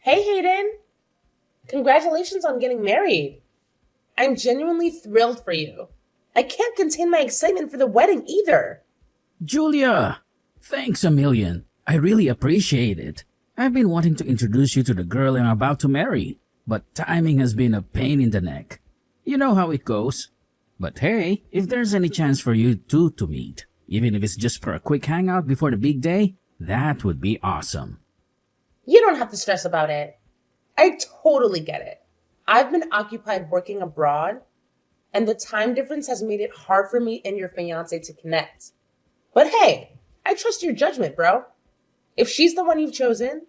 Hey Hayden, congratulations on getting married. I'm genuinely thrilled for you. I can't contain my excitement for the wedding either. Julia! Thanks a million. I really appreciate it. I've been wanting to introduce you to the girl I'm about to marry, but timing has been a pain in the neck. You know how it goes. But hey, if there's any chance for you two to meet, even if it's just for a quick hangout before the big day, that would be awesome. You don't have to stress about it. I totally get it. I've been occupied working abroad, and the time difference has made it hard for me and your fiancé to connect. But hey, I trust your judgment, bro. If she's the one you've chosen,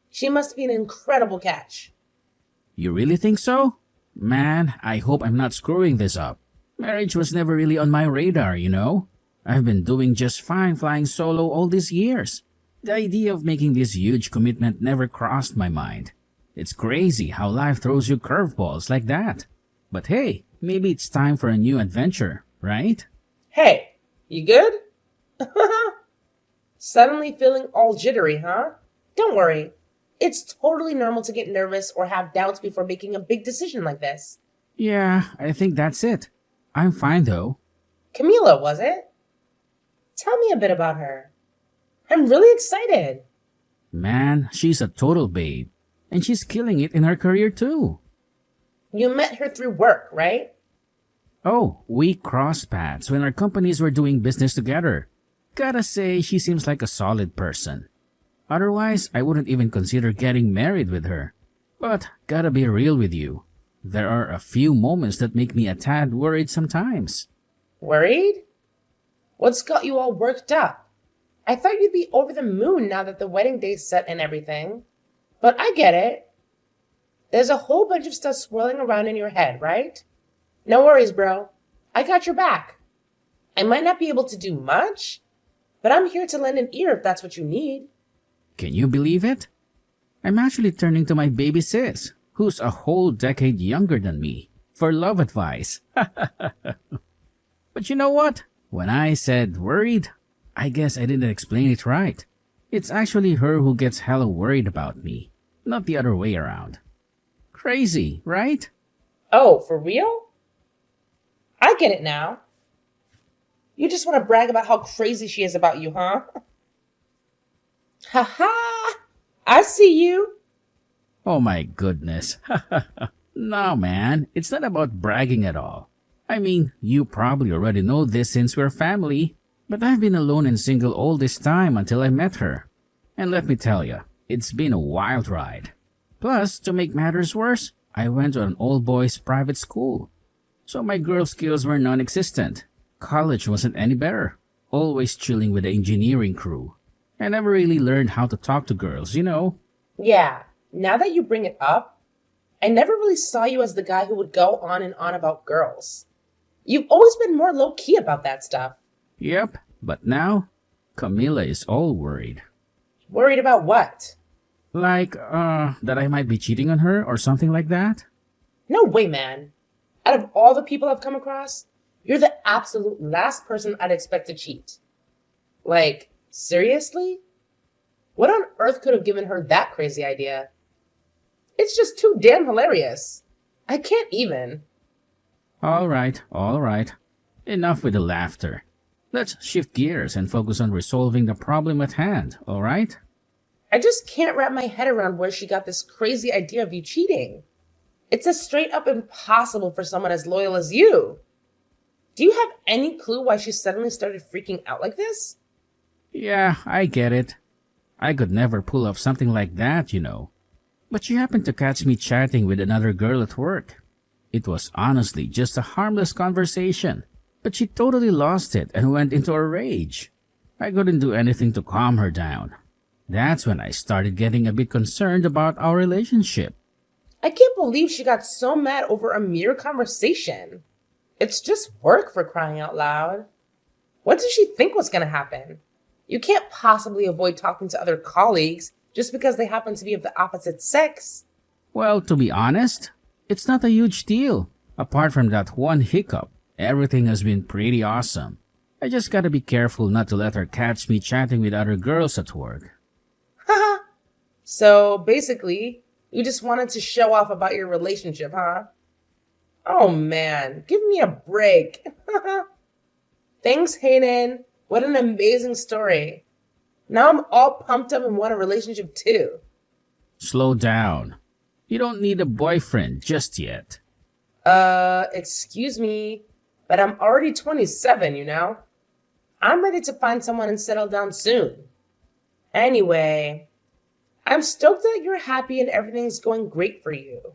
she must be an incredible catch. You really think so? Man, I hope I'm not screwing this up. Marriage was never really on my radar, you know? I've been doing just fine flying solo all these years. The idea of making this huge commitment never crossed my mind. It's crazy how life throws you curveballs like that. But hey, maybe it's time for a new adventure, right? Hey, you good? Suddenly feeling all jittery, huh? Don't worry. It's totally normal to get nervous or have doubts before making a big decision like this. Yeah, I think that's it. I'm fine though. Camila, was it? Tell me a bit about her. I'm really excited. Man, she's a total babe. And she's killing it in her career too. You met her through work, right? Oh, we crossed paths when our companies were doing business together. Gotta say, she seems like a solid person. Otherwise, I wouldn't even consider getting married with her. But gotta be real with you. There are a few moments that make me a tad worried sometimes. Worried? What's got you all worked up? I thought you'd be over the moon now that the wedding day's set and everything. But I get it. There's a whole bunch of stuff swirling around in your head, right? No worries, bro. I got your back. I might not be able to do much, but I'm here to lend an ear if that's what you need. Can you believe it? I'm actually turning to my baby sis, who's a whole decade younger than me, for love advice. But you know what? When I said worried, I guess I didn't explain it right. It's actually her who gets hella worried about me, not the other way around. Crazy, right? Oh, for real? I get it now. You just want to brag about how crazy she is about you, huh? Ha ha! I see you. Oh my goodness. No, man, it's not about bragging at all. I mean, you probably already know this since we're family, but I've been alone and single all this time until I met her. And let me tell you, it's been a wild ride. Plus, to make matters worse, I went to an all-boys private school. So my girl skills were non-existent. College wasn't any better. Always chilling with the engineering crew. I never really learned how to talk to girls, you know. Yeah, now that you bring it up, I never really saw you as the guy who would go on and on about girls. You've always been more low-key about that stuff. Yep, but now, Camila is all worried. Worried about what? Like, that I might be cheating on her or something like that? No way, man. Out of all the people I've come across, you're the absolute last person I'd expect to cheat. Like, seriously? What on earth could have given her that crazy idea? It's just too damn hilarious. I can't even. All right. Enough with the laughter. Let's shift gears and focus on resolving the problem at hand, all right? I just can't wrap my head around where she got this crazy idea of you cheating. It's a straight up impossible for someone as loyal as you. Do you have any clue why she suddenly started freaking out like this? Yeah, I get it. I could never pull off something like that, you know. But she happened to catch me chatting with another girl at work. It was honestly just a harmless conversation, but she totally lost it and went into a rage. I couldn't do anything to calm her down. That's when I started getting a bit concerned about our relationship. I can't believe she got so mad over a mere conversation. It's just work, for crying out loud. What did she think was going to happen? You can't possibly avoid talking to other colleagues just because they happen to be of the opposite sex. Well, to be honest, it's not a huge deal. Apart from that one hiccup, everything has been pretty awesome. I just gotta be careful not to let her catch me chatting with other girls at work. Haha. So basically, You just wanted to show off about your relationship, huh? Oh man, give me a break. Thanks, Hayden. What an amazing story. Now I'm all pumped up and want a relationship too. Slow down. You don't need a boyfriend just yet. Excuse me, but I'm already 27, you know? I'm ready to find someone and settle down soon. Anyway, I'm stoked that you're happy and everything's going great for you.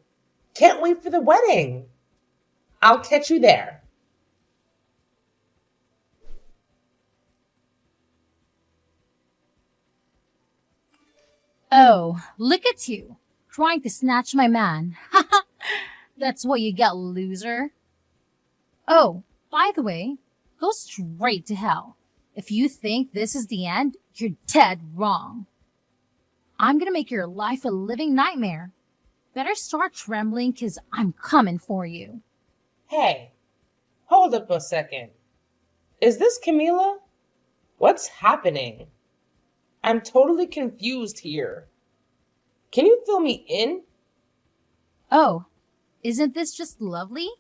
Can't wait for the wedding. I'll catch you there. Oh, look at you, trying to snatch my man. That's what you get, loser. Oh, by the way, go straight to hell. If you think this is the end, you're dead wrong. I'm gonna make your life a living nightmare. Better start trembling, 'cause I'm coming for you. Hey, hold up a second. Is this Camila? What's happening? I'm totally confused here. Can you fill me in? Oh, isn't this just lovely?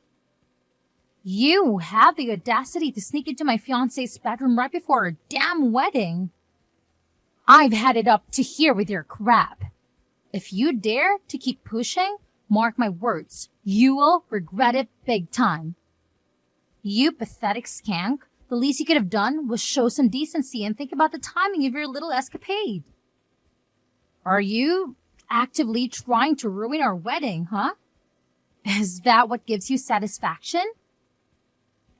You have the audacity to sneak into my fiancé's bedroom right before our damn wedding. I've had it up to here with your crap. If you dare to keep pushing, mark my words, you will regret it big time. You pathetic skank, the least you could have done was show some decency and think about the timing of your little escapade. Are you actively trying to ruin our wedding, huh? Is that what gives you satisfaction?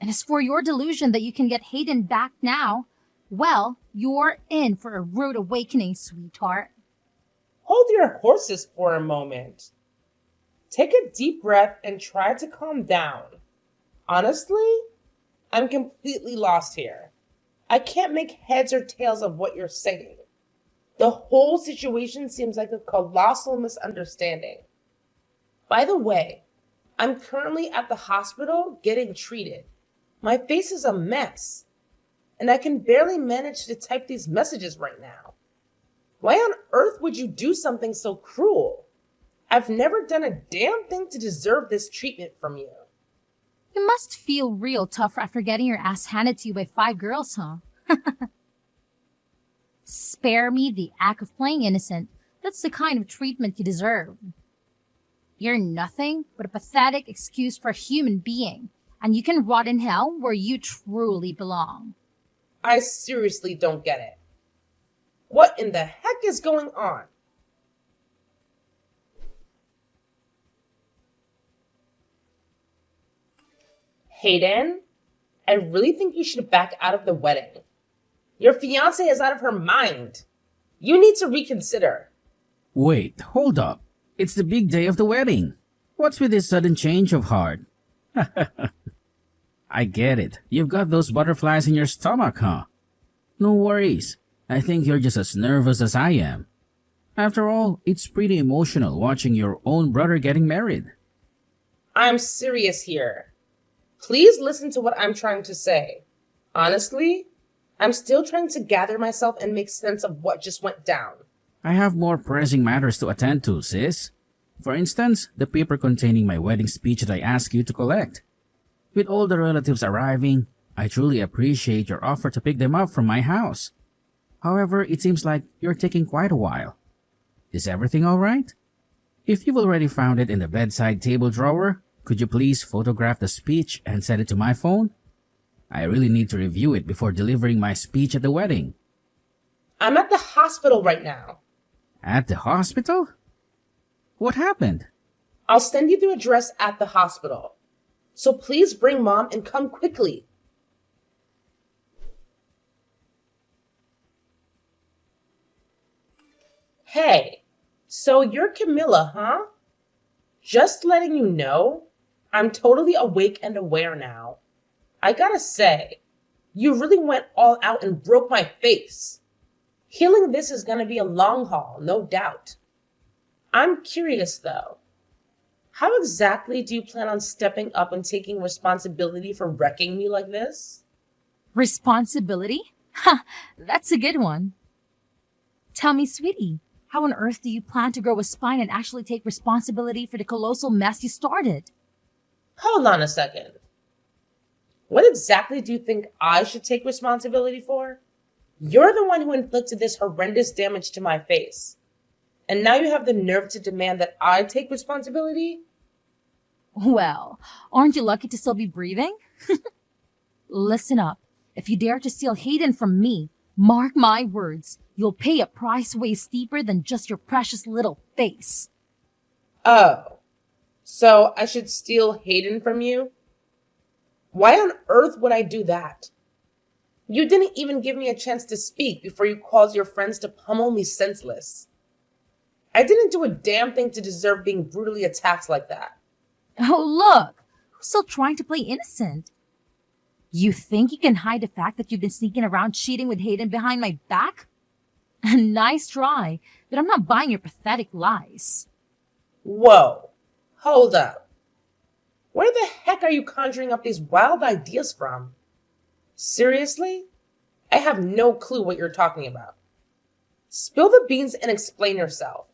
And as for your delusion that you can get Hayden back now, well, you're in for a rude awakening, sweetheart. Hold your horses for a moment. Take a deep breath and try to calm down. Honestly, I'm completely lost here. I can't make heads or tails of what you're saying. The whole situation seems like a colossal misunderstanding. By the way, I'm currently at the hospital getting treated. My face is a mess, and I can barely manage to type these messages right now. Why on earth would you do something so cruel? I've never done a damn thing to deserve this treatment from you. You must feel real tough after getting your ass handed to you by 5 girls, huh? Spare me the act of playing innocent. That's the kind of treatment you deserve. You're nothing but a pathetic excuse for a human being, and you can rot in hell where you truly belong. I seriously don't get it. What in the heck is going on? Hayden, I really think you should back out of the wedding. Your fiancée is out of her mind. You need to reconsider. Wait, hold up. It's the big day of the wedding. What's with this sudden change of heart? I get it. You've got those butterflies in your stomach, huh? No worries. I think you're just as nervous as I am. After all, it's pretty emotional watching your own brother getting married. I'm serious here. Please listen to what I'm trying to say. Honestly, I'm still trying to gather myself and make sense of what just went down. I have more pressing matters to attend to, sis. For instance, the paper containing my wedding speech that I asked you to collect. With all the relatives arriving, I truly appreciate your offer to pick them up from my house. However, it seems like you're taking quite a while. Is everything alright? If you've already found it in the bedside table drawer, could you please photograph the speech and send it to my phone? I really need to review it before delivering my speech at the wedding. I'm at the hospital right now. At the hospital? What happened? I'll send you the address at the hospital. So please bring Mom and come quickly. Hey, so you're Camilla, huh? Just letting you know, I'm totally awake and aware now. I gotta say, you really went all out and broke my face. Healing this is gonna be a long haul, no doubt. I'm curious though, how exactly do you plan on stepping up and taking responsibility for wrecking me like this? Responsibility? Ha! That's a good one. Tell me, sweetie, How on earth do you plan to grow a spine and actually take responsibility for the colossal mess you started? Hold on a second. What exactly do you think I should take responsibility for? You're the one who inflicted this horrendous damage to my face. And now you have the nerve to demand that I take responsibility? Well, aren't you lucky to still be breathing? Listen up. If you dare to steal Hayden from me, mark my words, you'll pay a price way steeper than just your precious little face. Oh, so I should steal Hayden from you? Why on earth would I do that? You didn't even give me a chance to speak before you caused your friends to pummel me senseless. I didn't do a damn thing to deserve being brutally attacked like that. Oh, look, who's still trying to play innocent? You think you can hide the fact that you've been sneaking around cheating with Hayden behind my back? Nice try, but I'm not buying your pathetic lies. Whoa, hold up. Where the heck are you conjuring up these wild ideas from? Seriously? I have no clue what you're talking about. Spill the beans and explain yourself.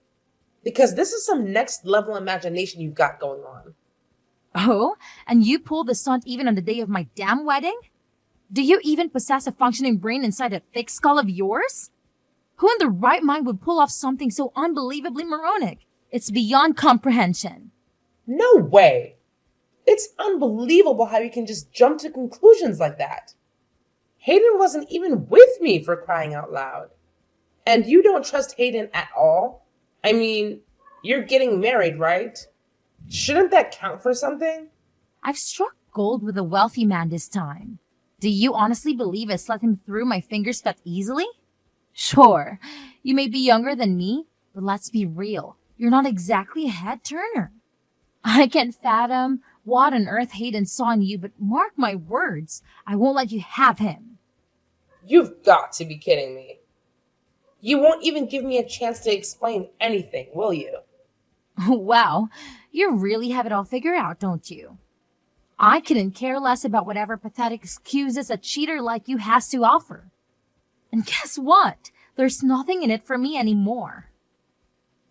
Because this is some next level imagination you've got going on. Oh, and you pulled the stunt even on the day of my damn wedding? Do you even possess a functioning brain inside a thick skull of yours? Who in the right mind would pull off something so unbelievably moronic? It's beyond comprehension. No way. It's unbelievable how you can just jump to conclusions like that. Hayden wasn't even with me, for crying out loud. And you don't trust Hayden at all? I mean, you're getting married, right? Shouldn't that count for something? I've struck gold with a wealthy man this time. Do you honestly believe I let him through my fingers that easily? Sure, you may be younger than me, but let's be real. You're not exactly a head turner. I can't fathom what on earth Hayden saw in you, but mark my words, I won't let you have him. You've got to be kidding me. You won't even give me a chance to explain anything, will you? Wow, you really have it all figured out, don't you? I couldn't care less about whatever pathetic excuses a cheater like you has to offer. And guess what? There's nothing in it for me anymore.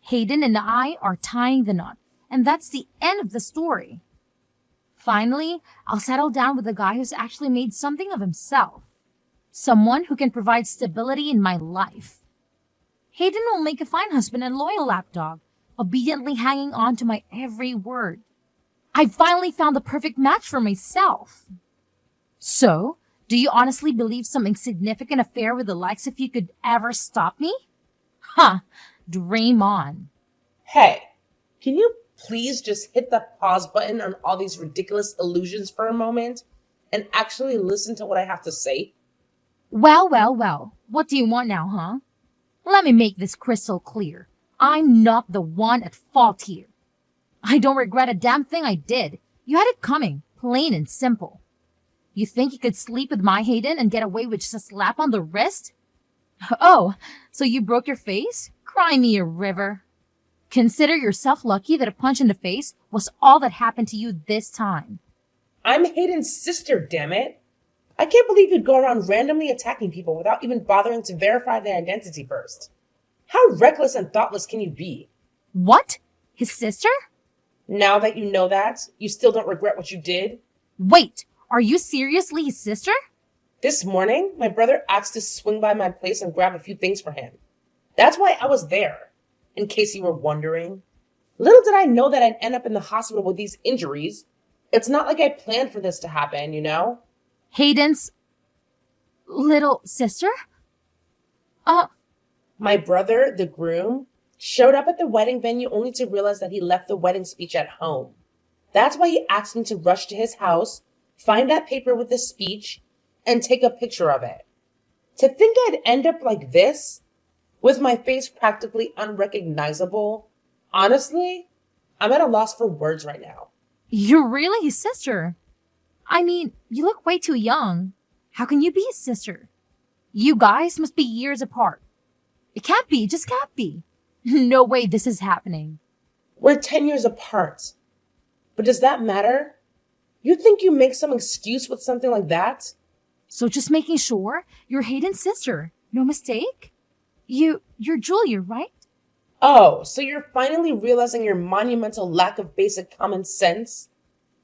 Hayden and I are tying the knot, and that's the end of the story. Finally, I'll settle down with a guy who's actually made something of himself. Someone who can provide stability in my life. Hayden will make a fine husband and loyal lapdog, obediently hanging on to my every word. I finally found the perfect match for myself. So, do you honestly believe some insignificant affair with the likes of you could ever stop me? Huh, dream on. Hey, can you please just hit the pause button on all these ridiculous illusions for a moment and actually listen to what I have to say? Well, what do you want now, huh? Let me make this crystal clear. I'm not the one at fault here. I don't regret a damn thing I did. You had it coming, plain and simple. You think you could sleep with my Hayden and get away with just a slap on the wrist? Oh, so you broke your face? Cry me a river. Consider yourself lucky that a punch in the face was all that happened to you this time. I'm Hayden's sister, damn it. I can't believe you'd go around randomly attacking people without even bothering to verify their identity first. How reckless and thoughtless can you be? What? His sister? Now that you know that, you still don't regret what you did? Wait, are you seriously his sister? This morning, my brother asked to swing by my place and grab a few things for him. That's why I was there, in case you were wondering. Little did I know that I'd end up in the hospital with these injuries. It's not like I planned for this to happen, you know? Hayden's little sister? My brother, the groom, showed up at the wedding venue only to realize that he left the wedding speech at home. That's why he asked me to rush to his house, find that paper with the speech, and take a picture of it. To think I'd end up like this, with my face practically unrecognizable, honestly, I'm at a loss for words right now. You're really his sister. I mean, you look way too young. How can you be his sister? You guys must be years apart. It can't be, just can't be. No way this is happening. We're 10 years apart. But does that matter? You think you make some excuse with something like that? So just making sure you're Hayden's sister. No mistake? You're Julia, right? Oh, so you're finally realizing your monumental lack of basic common sense?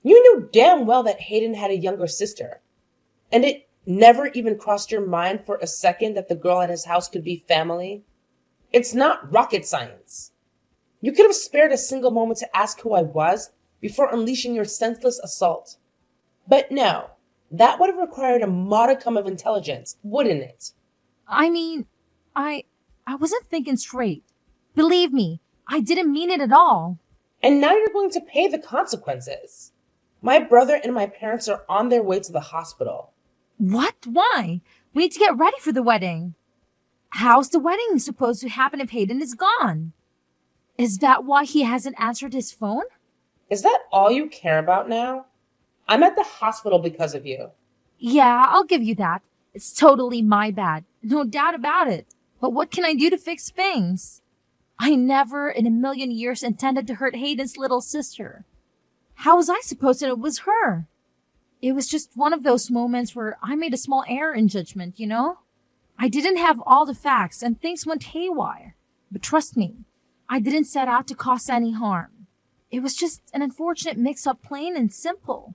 You knew damn well that Hayden had a younger sister. And it never even crossed your mind for a second that the girl at his house could be family? It's not rocket science. You could have spared a single moment to ask who I was before unleashing your senseless assault. But no, that would have required a modicum of intelligence, wouldn't it? I mean, I wasn't thinking straight. Believe me, I didn't mean it at all. And now you're going to pay the consequences. My brother and my parents are on their way to the hospital. What? Why? We need to get ready for the wedding. How's the wedding supposed to happen if Hayden is gone? Is that why he hasn't answered his phone? Is that all you care about now? I'm at the hospital because of you. Yeah, I'll give you that. It's totally my bad. No doubt about it. But what can I do to fix things? I never in a million years intended to hurt Hayden's little sister. How was I supposed to know it was her? It was just one of those moments where I made a small error in judgment, you know? I didn't have all the facts and things went haywire. But trust me, I didn't set out to cause any harm. It was just an unfortunate mix-up, plain and simple.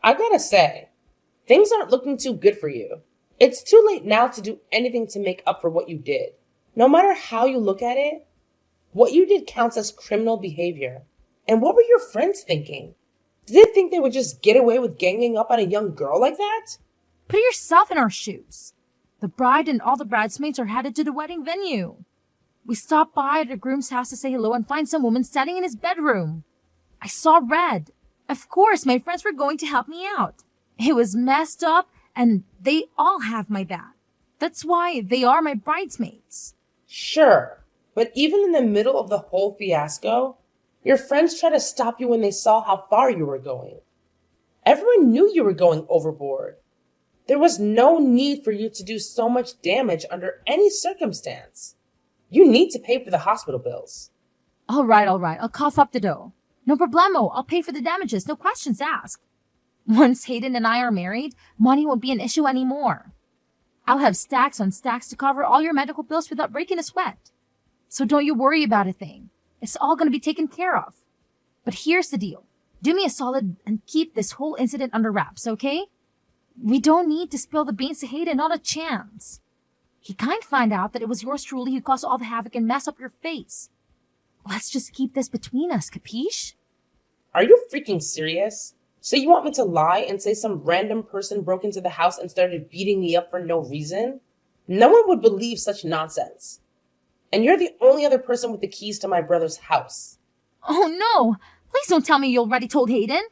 I gotta say, things aren't looking too good for you. It's too late now to do anything to make up for what you did. No matter how you look at it, what you did counts as criminal behavior. And what were your friends thinking? Did they think they would just get away with ganging up on a young girl like that? Put yourself in our shoes. The bride and all the bridesmaids are headed to the wedding venue. We stopped by at the groom's house to say hello and find some woman standing in his bedroom. I saw red. Of course, my friends were going to help me out. It was messed up, and they all have my back. That's why they are my bridesmaids. Sure, but even in the middle of the whole fiasco, your friends tried to stop you when they saw how far you were going. Everyone knew you were going overboard. There was no need for you to do so much damage under any circumstance. You need to pay for the hospital bills. All right. I'll cough up the dough. No problemo. I'll pay for the damages. No questions asked. Once Hayden and I are married, money won't be an issue anymore. I'll have stacks on stacks to cover all your medical bills without breaking a sweat. So don't you worry about a thing. It's all going to be taken care of. But here's the deal. Do me a solid and keep this whole incident under wraps, okay? We don't need to spill the beans to Hayden, not a chance. He can't find out that it was yours truly who caused all the havoc and mess up your face. Let's just keep this between us, capiche? Are you freaking serious? So you want me to lie and say some random person broke into the house and started beating me up for no reason? No one would believe such nonsense. And you're the only other person with the keys to my brother's house. Oh no! Please don't tell me you already told Hayden.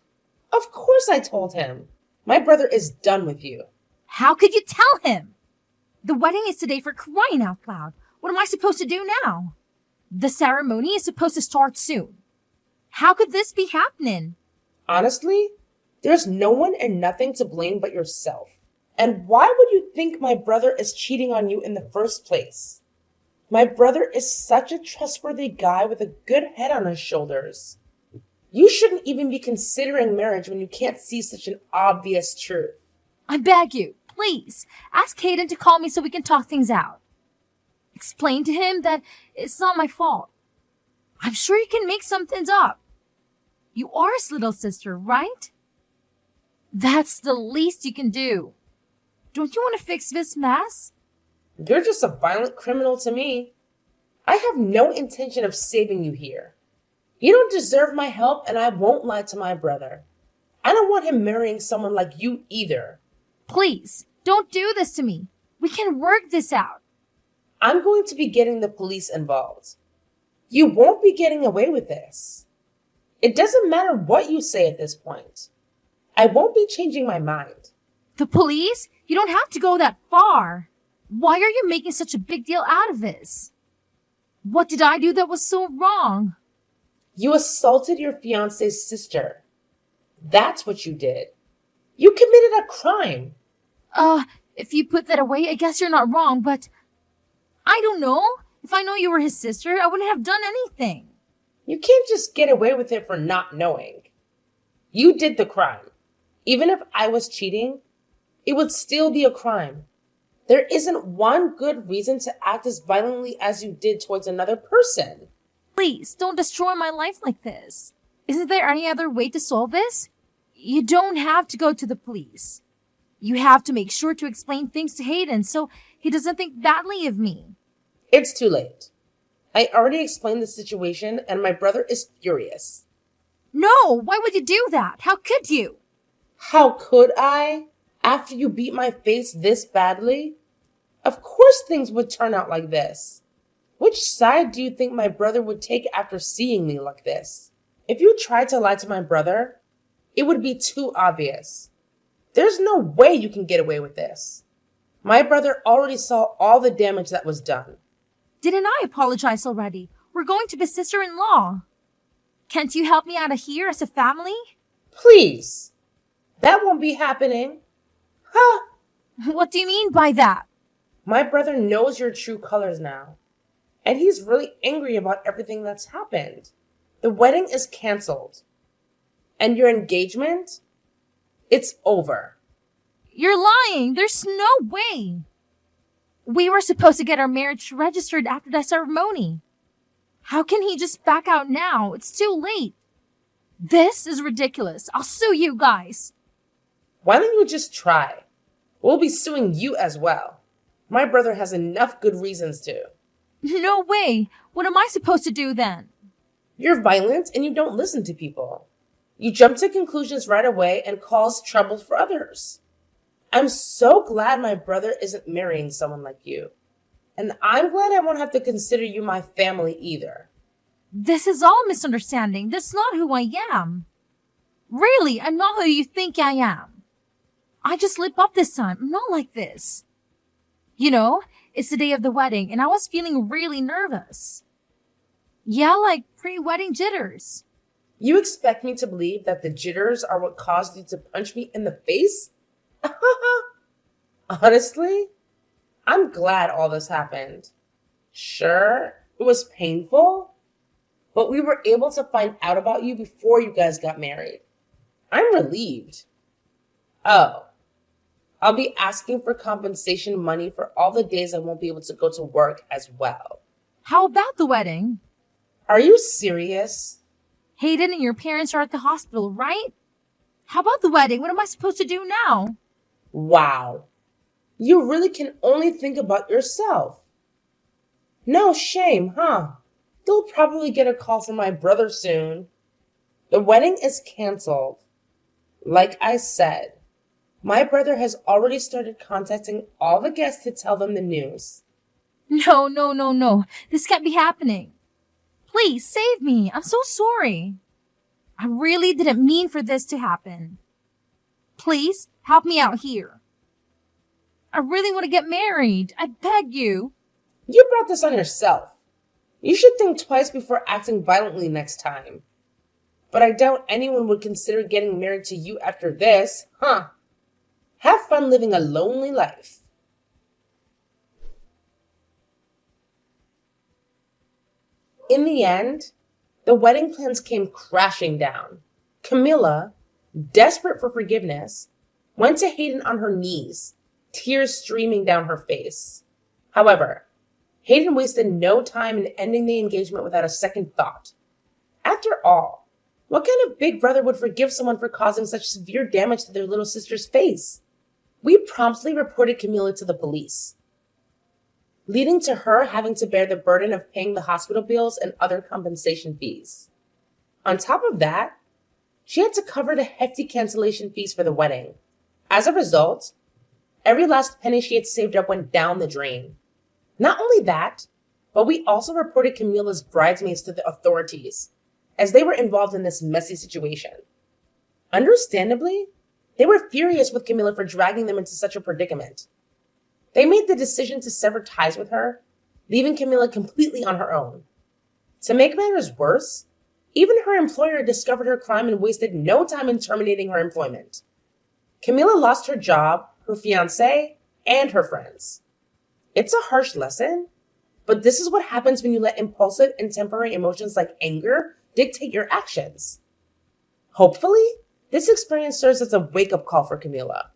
Of course I told him. My brother is done with you. How could you tell him? The wedding is today, for crying out loud. What am I supposed to do now? The ceremony is supposed to start soon. How could this be happening? Honestly, there's no one and nothing to blame but yourself. And why would you think my brother is cheating on you in the first place? My brother is such a trustworthy guy with a good head on his shoulders. You shouldn't even be considering marriage when you can't see such an obvious truth. I beg you, please, ask Hayden to call me so we can talk things out. Explain to him that it's not my fault. I'm sure you can make some things up. You are his little sister, right? That's the least you can do. Don't you want to fix this mess? You're just a violent criminal to me. I have no intention of saving you here. You don't deserve my help, and I won't lie to my brother. I don't want him marrying someone like you either. Please, don't do this to me. We can work this out. I'm going to be getting the police involved. You won't be getting away with this. It doesn't matter what you say at this point. I won't be changing my mind. The police? You don't have to go that far. Why are you making such a big deal out of this? What did I do that was so wrong? You assaulted your fiance's sister. That's what you did. You committed a crime. If you put that away, I guess you're not wrong, but I don't know. If I know you were his sister, I wouldn't have done anything. You can't just get away with it for not knowing. You did the crime. Even if I was cheating, it would still be a crime. There isn't one good reason to act as violently as you did towards another person. Please, don't destroy my life like this. Isn't there any other way to solve this? You don't have to go to the police. You have to make sure to explain things to Hayden so he doesn't think badly of me. It's too late. I already explained the situation and my brother is furious. No, why would you do that? How could you? How could I? After you beat my face this badly? Of course things would turn out like this. Which side do you think my brother would take after seeing me like this? If you tried to lie to my brother, it would be too obvious. There's no way you can get away with this. My brother already saw all the damage that was done. Didn't I apologize already? We're going to be sister-in-law. Can't you help me out of here as a family? Please. That won't be happening. Huh? What do you mean by that? My brother knows your true colors now. And he's really angry about everything that's happened. The wedding is canceled. And your engagement? It's over. You're lying. There's no way. We were supposed to get our marriage registered after the ceremony. How can he just back out now? It's too late. This is ridiculous. I'll sue you guys. Why don't you just try? We'll be suing you as well. My brother has enough good reasons to. No way. What am I supposed to do then? You're violent and you don't listen to people. You jump to conclusions right away and cause trouble for others. I'm so glad my brother isn't marrying someone like you. And I'm glad I won't have to consider you my family either. This is all misunderstanding. That's not who I am. Really, I'm not who you think I am. I just slip up this time. I'm not like this. You know, it's the day of the wedding and I was feeling really nervous. Yeah, like pre-wedding jitters. You expect me to believe that the jitters are what caused you to punch me in the face? Honestly, I'm glad all this happened. Sure, it was painful, but we were able to find out about you before you guys got married. I'm relieved. Oh, I'll be asking for compensation money for all the days I won't be able to go to work as well. How about the wedding? Are you serious? Hayden and your parents are at the hospital, right? How about the wedding? What am I supposed to do now? Wow. You really can only think about yourself. No shame, huh? You'll probably get a call from my brother soon. The wedding is canceled. Like I said, my brother has already started contacting all the guests to tell them the news. No. This can't be happening. Please save me. I'm so sorry. I really didn't mean for this to happen. Please help me out here. I really want to get married. I beg you. You brought this on yourself. You should think twice before acting violently next time. But I doubt anyone would consider getting married to you after this, huh? Have fun living a lonely life. In the end, the wedding plans came crashing down. Camilla, desperate for forgiveness, went to Hayden on her knees, tears streaming down her face. However, Hayden wasted no time in ending the engagement without a second thought. After all, what kind of big brother would forgive someone for causing such severe damage to their little sister's face? We promptly reported Camilla to the police, leading to her having to bear the burden of paying the hospital bills and other compensation fees. On top of that, she had to cover the hefty cancellation fees for the wedding. As a result, every last penny she had saved up went down the drain. Not only that, but we also reported Camilla's bridesmaids to the authorities, as they were involved in this messy situation. Understandably, they were furious with Camilla for dragging them into such a predicament. They made the decision to sever ties with her, leaving Camilla completely on her own. To make matters worse, even her employer discovered her crime and wasted no time in terminating her employment. Camilla lost her job, her fiancé, and her friends. It's a harsh lesson, but this is what happens when you let impulsive and temporary emotions like anger dictate your actions. Hopefully, this experience serves as a wake-up call for Camilla.